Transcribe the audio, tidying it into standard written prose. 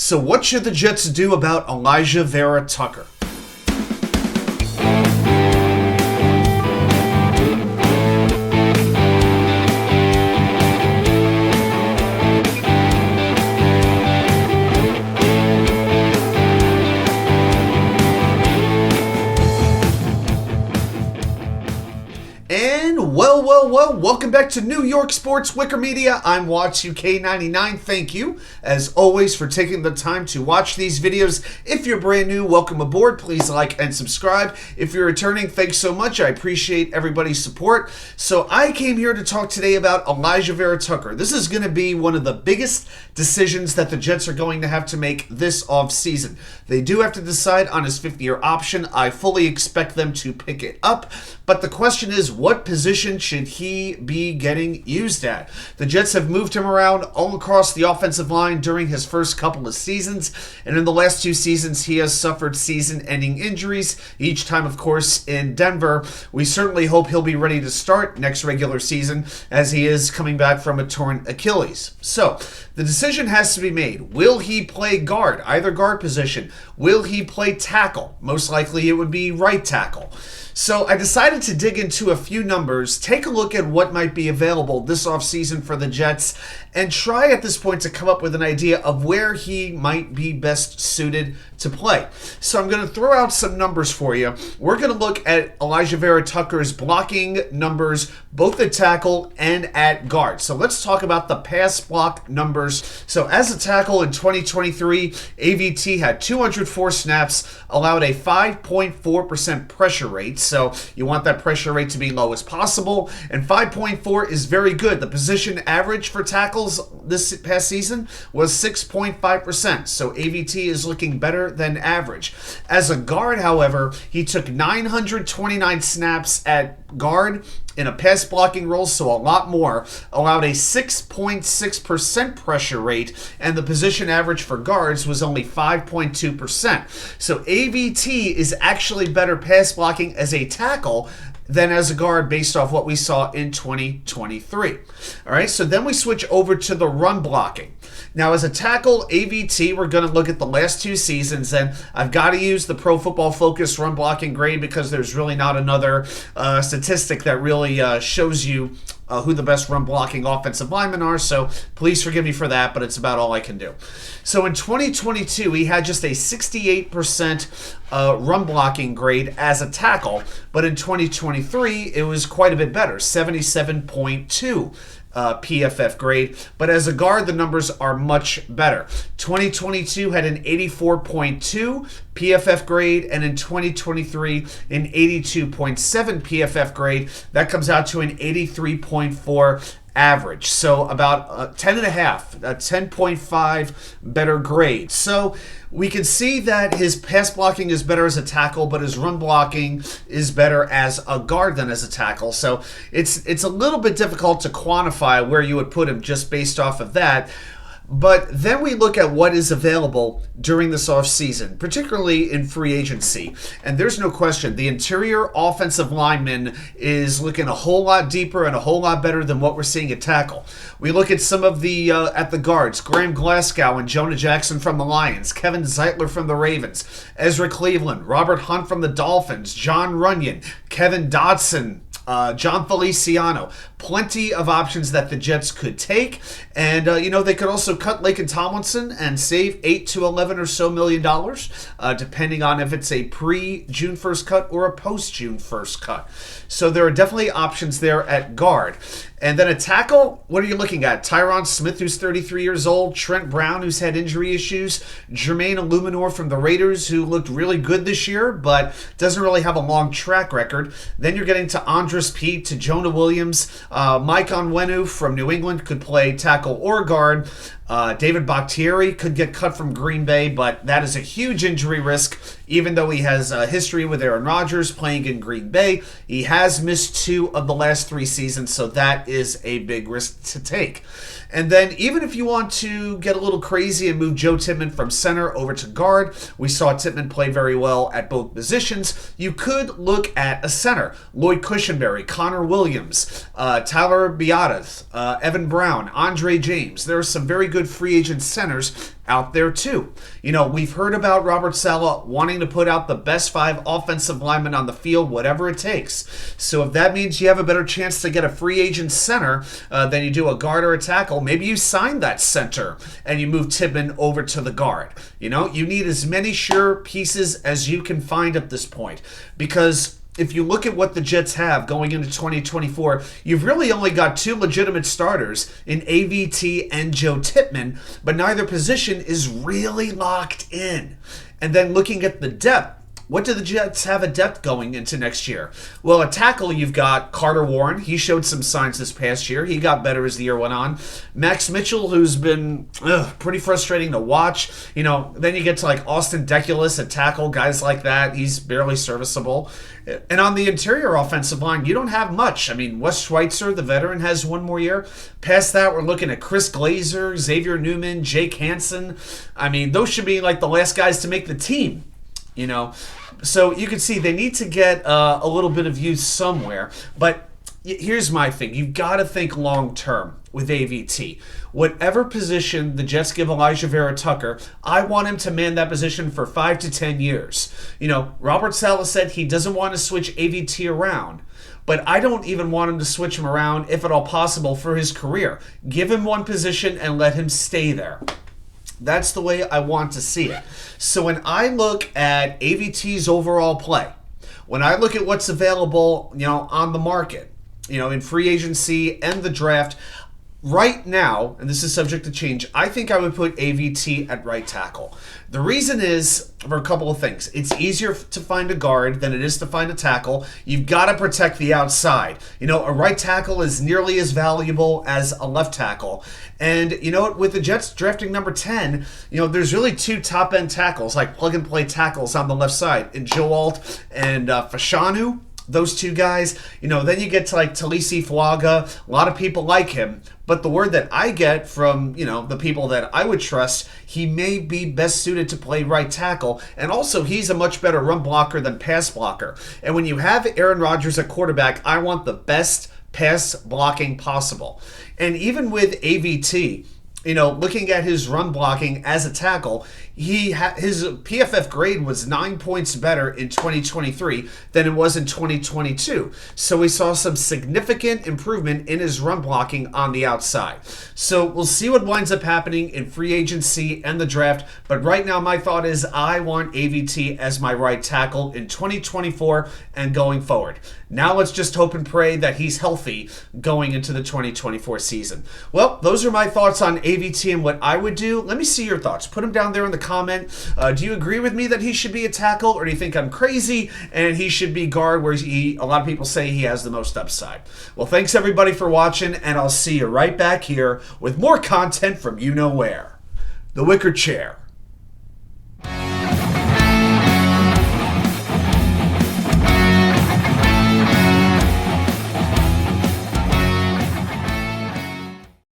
So what should the Jets do about Alijah Vera-Tucker? And well, welcome back to New York Sports WickerMedia. I'm WatchUK99. Thank you, as always, for taking the time to watch these videos. If you're brand new, welcome aboard. Please like and subscribe. If you're returning, thanks so much. I appreciate everybody's support. So I came here to talk today about Alijah Vera-Tucker. This is going to be one of the biggest decisions that the Jets are going to have to make this offseason. They do have to decide on his 5th-year option. I fully expect them to pick it up. But the question is, what position should he be getting used at? The Jets have moved him around all across the offensive line during his first couple of seasons, and in the last 2 seasons, he has suffered season-ending injuries, each time, of course, in Denver. We certainly hope he'll be ready to start next regular season, as he is coming back from a torn Achilles. So, the decision has to be made. Will he play guard, either guard position? Will he play tackle? Most likely it would be right tackle. So I decided to dig into a few numbers, take a look at what might be available this offseason for the Jets, and try at this point to come up with an idea of where he might be best suited to play. So I'm going to throw out some numbers for you. We're going to look at Alijah Vera-Tucker's blocking numbers, both at tackle and at guard. So let's talk about the pass block numbers. So as a tackle in 2023, AVT had 204 snaps, allowed a 5.4% pressure rate. So you want that pressure rate to be low as possible, and 5.4 is very good. The position average for tackles this past season was 6.5%, so AVT is looking better than average. As a guard, however, he took 929 snaps at guard in a pass blocking role, so a lot more, allowed a 6.6% pressure rate, and the position average for guards was only 5.2%. So AVT is actually better pass blocking as a tackle than as a guard based off what we saw in 2023. All right, so then we switch over to the run blocking. Now, as a tackle, AVT, we're going to look at the last 2 seasons, and I've got to use the Pro Football Focus run blocking grade because there's really not another statistic that really shows you who the best run blocking offensive linemen are, so please forgive me for that, but it's about all I can do. So in 2022, he had just a 68% run blocking grade as a tackle, but in 2023, it was quite a bit better, 77.2. PFF grade, but as a guard, the numbers are much better. 2022 had an 84.2 PFF grade, and in 2023, an 82.7 PFF grade. That comes out to an 83.4 average. So about 10.5, a 10.5 better grade. So we can see that his pass blocking is better as a tackle, but his run blocking is better as a guard than as a tackle. So it's a little bit difficult to quantify where you would put him just based off of that. But then we look at what is available during this offseason, particularly in free agency. And there's no question, the interior offensive lineman is looking a whole lot deeper and a whole lot better than what we're seeing at tackle. We look at some of the at the guards, Graham Glasgow and Jonah Jackson from the Lions, Kevin Zeitler from the Ravens, Ezra Cleveland, Robert Hunt from the Dolphins, John Runyon, Kevin Dodson, John Feliciano. Plenty of options that the Jets could take. And, they could also cut Laken Tomlinson and save $8 to $11 or so million, depending on if it's a pre-June 1st cut or a post-June 1st cut. So there are definitely options there at guard. And then at tackle, what are you looking at? Tyron Smith, who's 33 years old, Trent Brown, who's had injury issues, Jermaine Illuminor from the Raiders, who looked really good this year, but doesn't really have a long track record. Then you're getting to Andres Pete, to Jonah Williams. Mike Onwenu from New England could play tackle or guard. David Bakhtiari could get cut from Green Bay, but that is a huge injury risk. Even though he has a history with Aaron Rodgers playing in Green Bay, he has missed 2 of the last 3 seasons, so that is a big risk to take. And then even if you want to get a little crazy and move Joe Tippmann from center over to guard, we saw Tippmann play very well at both positions. You could look at a center. Lloyd Cushenberry, Connor Williams, Tyler Biadasz, Evan Brown, Andre James. There are some very good good free agent centers out there too. You know, we've heard about Robert Saleh wanting to put out the best 5 offensive linemen on the field, whatever it takes. So if that means you have a better chance to get a free agent center than you do a guard or a tackle, maybe you sign that center and you move Tippmann over to the guard. You know, you need as many sure pieces as you can find at this point, because if you look at what the Jets have going into 2024, you've really only got 2 legitimate starters in AVT and Joe Tippmann, but neither position is really locked in. And then looking at the depth, what do the Jets have a depth going into next year? Well, at tackle, you've got Carter Warren. He showed some signs this past year. He got better as the year went on. Max Mitchell, who's been pretty frustrating to watch. You know, then you get to like Austin Deculus at tackle, guys like that. He's barely serviceable. And on the interior offensive line, you don't have much. I mean, Wes Schweitzer, the veteran, has 1 more year. Past that, we're looking at Chris Glazer, Xavier Newman, Jake Hansen. I mean, those should be like the last guys to make the team. You know, so you can see they need to get a little bit of use somewhere. But here's my thing. You've got to think long term with AVT. Whatever position the Jets give Alijah Vera-Tucker, I want him to man that position for 5 to 10 years. You know, Robert Saleh said he doesn't want to switch AVT around. But I don't even want him to switch him around, if at all possible, for his career. Give him one position and let him stay there. That's the way I want to see it. So when I look at AVT's overall play, when I look at what's available, you know, on the market, you know, in free agency and the draft, right now, and this is subject to change, I think I would put AVT at right tackle. The reason is for a couple of things. It's easier to find a guard than it is to find a tackle. You've got to protect the outside. You know, a right tackle is nearly as valuable as a left tackle. And, you know, with the Jets drafting number 10, you know, there's really 2 top-end tackles, like plug-and-play tackles on the left side, in Joe Alt and Fashanu. Those 2 guys, you know, then you get to like Talisi Fuaga. A lot of people like him, but the word that I get from, you know, the people that I would trust, he may be best suited to play right tackle, and also he's a much better run blocker than pass blocker. And when you have Aaron Rodgers at quarterback, I want the best pass blocking possible. And even with AVT, you know, looking at his run blocking as a tackle, his PFF grade was 9 points better in 2023 than it was in 2022. So we saw some significant improvement in his run blocking on the outside. So we'll see what winds up happening in free agency and the draft. But right now, my thought is I want AVT as my right tackle in 2024 and going forward. Now let's just hope and pray that he's healthy going into the 2024 season. Well, those are my thoughts on AVT and what I would do. Let me see your thoughts. Put them down there in the comment. Do you agree with me that he should be a tackle, or do you think I'm crazy and he should be guard, where a lot of people say he has the most upside? Well, thanks everybody for watching, and I'll see you right back here with more content from you know where. The Wicker Chair.